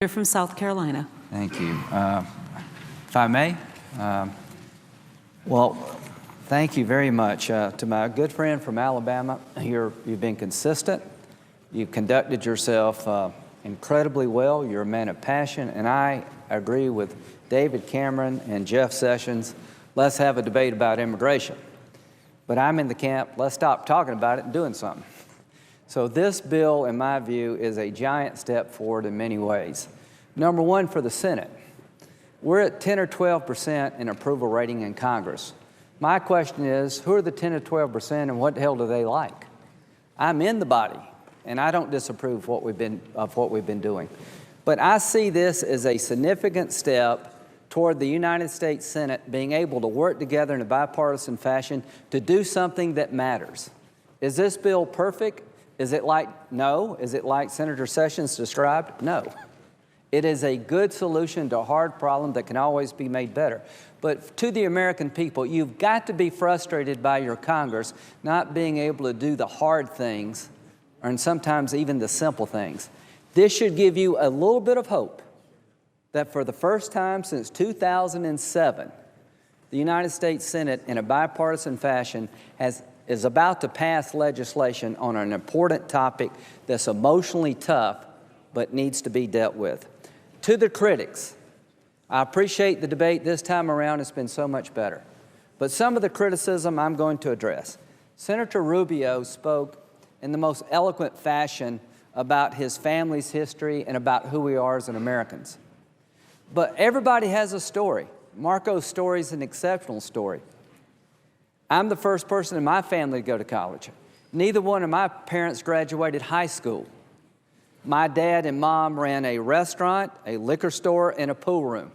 From South Carolina. Thank you. If I may, well, thank you very much to my good friend from Alabama. You've been consistent. You've conducted yourself incredibly well. You're a man of passion, and I agree with David Cameron and Jeff Sessions. Let's have a debate about immigration. But I'm in the camp, let's stop talking about it and doing something. So this bill, in my view, is a giant step forward in many ways. Number one, for the Senate. We're at 10 or 12% in approval rating in Congress. My question is, who are the 10 or 12% and what the hell do they like? I'm in the body, and I don't disapprove of what we've been doing. But I see this as a significant step toward the United States Senate being able to work together in a bipartisan fashion to do something that matters. Is this bill perfect? Is it like, no? Is it like Senator Sessions described? No. It is a good solution to a hard problem that can always be made better. But to the American people, you've got to be frustrated by your Congress not being able to do the hard things, and sometimes even the simple things. This should give you a little bit of hope that for the first time since 2007, the United States Senate, in a bipartisan fashion, is about to pass legislation on an important topic that's emotionally tough but needs to be dealt with. To the critics, I appreciate the debate this time around. It's been so much better. But some of the criticism I'm going to address. Senator Rubio spoke in the most eloquent fashion about his family's history and about who we are as Americans. But everybody has a story. Marco's story is an exceptional story. I'm the first person in my family to go to college. Neither one of my parents graduated high school. My dad and mom ran a restaurant, a liquor store, and a pool room.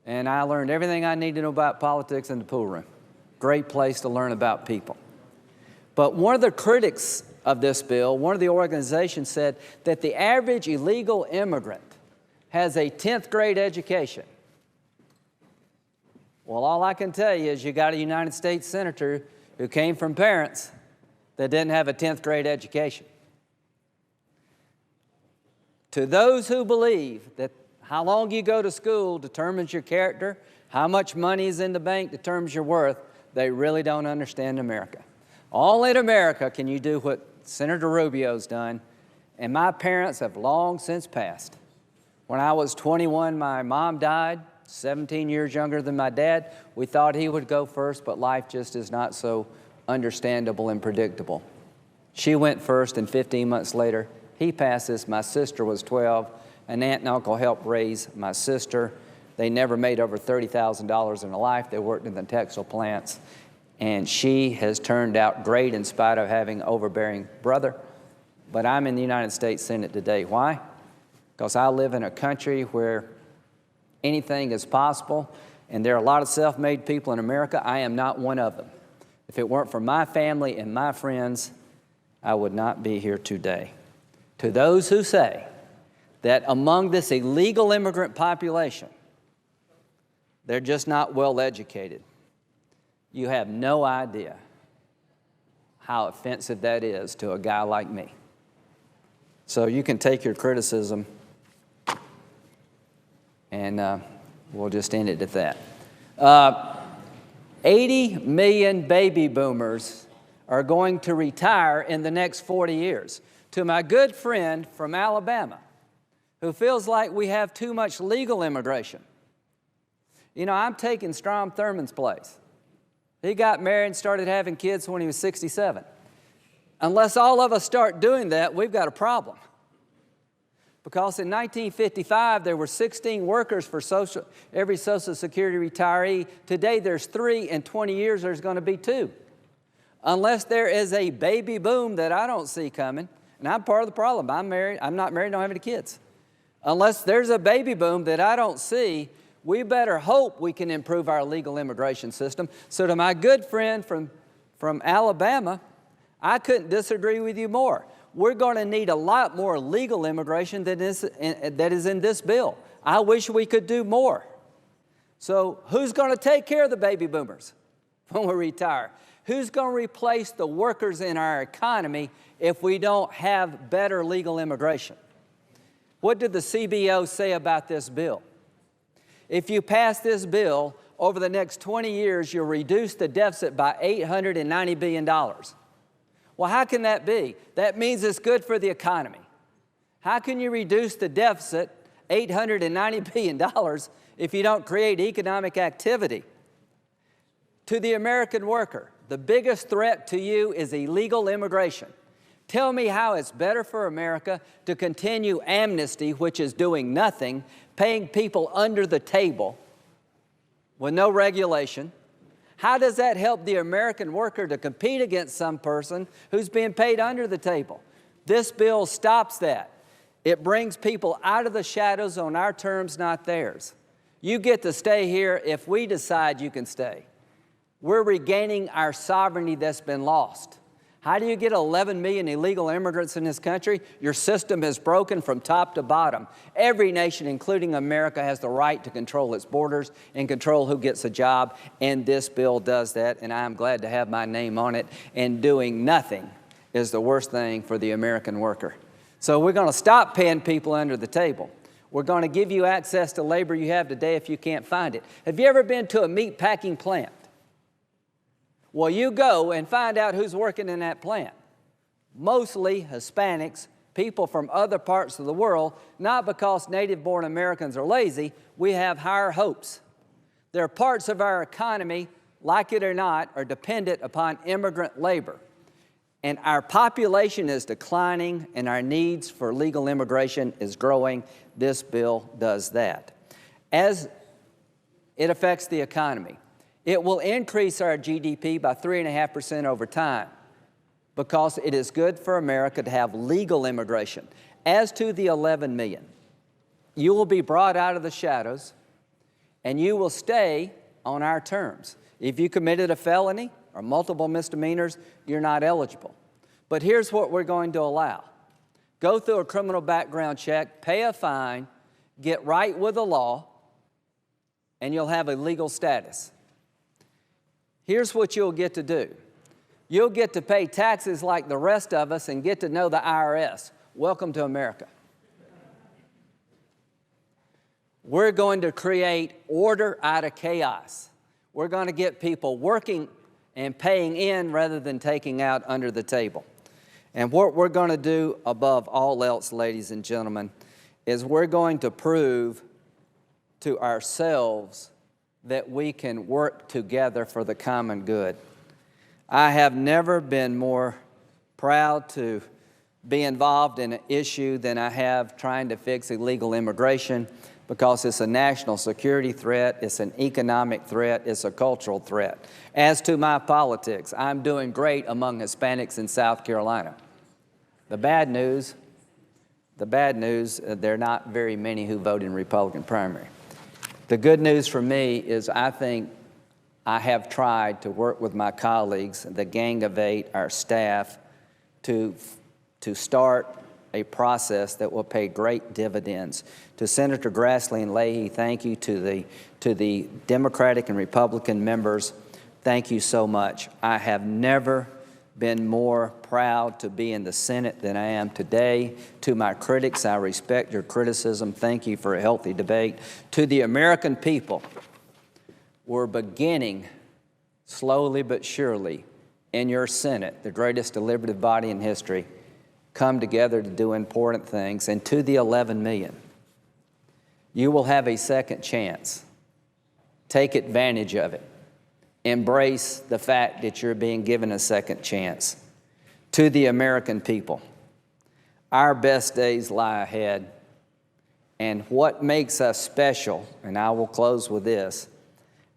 And I learned everything I need to know about politics in the pool room. Great place to learn about people. But one of the critics of this bill, one of the organizations said that the average illegal immigrant has a 10th grade education. Well, all I can tell you is you got a United States senator who came from parents that didn't have a 10th grade education. To those who believe that how long you go to school determines your character, how much money is in the bank determines your worth, they really don't understand America. All in America can you do what Senator Rubio's done, and my parents have long since passed. When I was 21, my mom died, 17 years younger than my dad. We thought he would go first, but life just is not so understandable and predictable. She went first, and 15 months later, he passes. My sister was 12. An aunt and uncle helped raise my sister. They never made over $30,000 in a life. They worked in the textile plants. And she has turned out great in spite of having an overbearing brother. But I'm in the United States Senate today. Why? Because I live in a country where anything is possible, and there are a lot of self-made people in America. I am not one of them. If it weren't for my family and my friends, I would not be here today. To those who say that among this illegal immigrant population, they're just not well educated, you have no idea how offensive that is to a guy like me. So you can take your criticism, and we'll just end it at that. 80 million baby boomers are going to retire in the next 40 years. To my good friend from Alabama, who feels like we have too much legal immigration. You know, I'm taking Strom Thurmond's place. He got married and started having kids when he was 67. Unless all of us start doing that, we've got a problem. Because in 1955, there were 16 workers for every Social Security retiree. Today, there's 3. In 20 years, there's going to be 2. Unless there is a baby boom that I don't see coming, and I'm part of the problem. I'm not married, don't have any kids. Unless there's a baby boom that I don't see, we better hope we can improve our legal immigration system. So to my good friend from Alabama, I couldn't disagree with you more. We're going to need a lot more legal immigration that is in this bill. I wish we could do more. So who's going to take care of the baby boomers when we retire? Who's going to replace the workers in our economy if we don't have better legal immigration? What did the CBO say about this bill? If you pass this bill, over the next 20 years, you'll reduce the deficit by $890 billion. Well, how can that be? That means it's good for the economy. How can you reduce the deficit, $890 billion, if you don't create economic activity? To the American worker, the biggest threat to you is illegal immigration. Tell me how it's better for America to continue amnesty, which is doing nothing, paying people under the table with no regulation. How does that help the American worker to compete against some person who's being paid under the table? This bill stops that. It brings people out of the shadows on our terms, not theirs. You get to stay here if we decide you can stay. We're regaining our sovereignty that's been lost. How do you get 11 million illegal immigrants in this country? Your system is broken from top to bottom. Every nation, including America, has the right to control its borders and control who gets a job, and this bill does that, and I'm glad to have my name on it. And doing nothing is the worst thing for the American worker. So we're going to stop paying people under the table. We're going to give you access to labor you have today if you can't find it. Have you ever been to a meat packing plant? Well, you go and find out who's working in that plant. Mostly Hispanics, people from other parts of the world, not because native-born Americans are lazy. We have higher hopes. There are parts of our economy, like it or not, are dependent upon immigrant labor. And our population is declining, and our needs for legal immigration is growing. This bill does that. As it affects the economy, it will increase our GDP by 3.5% over time because it is good for America to have legal immigration. As to the 11 million, you will be brought out of the shadows and you will stay on our terms. If you committed a felony or multiple misdemeanors, you're not eligible. But here's what we're going to allow. Go through a criminal background check, pay a fine, get right with the law, and you'll have a legal status. Here's what you'll get to do. You'll get to pay taxes like the rest of us and get to know the IRS. Welcome to America. We're going to create order out of chaos. We're going to get people working and paying in rather than taking out under the table. And what we're going to do above all else, ladies and gentlemen, is we're going to prove to ourselves that we can work together for the common good. I have never been more proud to be involved in an issue than I have trying to fix illegal immigration, because it's a national security threat, it's an economic threat, it's a cultural threat. As to my politics, I'm doing great among Hispanics in South Carolina. The bad news, there are not very many who vote in Republican primary. The good news for me is I think I have tried to work with my colleagues, the Gang of Eight, our staff, to start a process that will pay great dividends. To Senator Grassley and Leahy, thank you. To the Democratic and Republican members, thank you so much. I have never been more proud to be in the Senate than I am today. To my critics, I respect your criticism. Thank you for a healthy debate. To the American people, we're beginning, slowly but surely, in your Senate, the greatest deliberative body in history, come together to do important things. And to the 11 million, you will have a second chance. Take advantage of it. Embrace the fact that you're being given a second chance. To the American people, our best days lie ahead. And what makes us special, and I will close with this,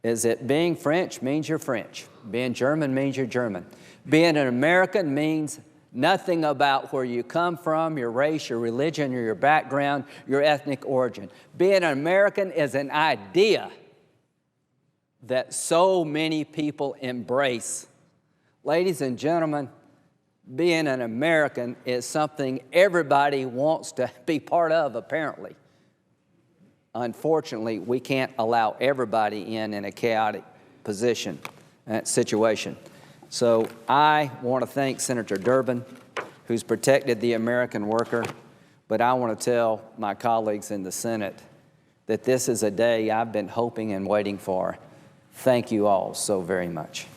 is that being French means you're French. Being German means you're German. Being an American means nothing about where you come from, your race, your religion, or your background, your ethnic origin. Being an American is an idea that so many people embrace. Ladies and gentlemen, being an American is something everybody wants to be part of, apparently. Unfortunately, we can't allow everybody in a chaotic situation. So I want to thank Senator Durbin, who's protected the American worker. but I want to tell my colleagues in the Senate that this is a day I've been hoping and waiting for. Thank you all so very much.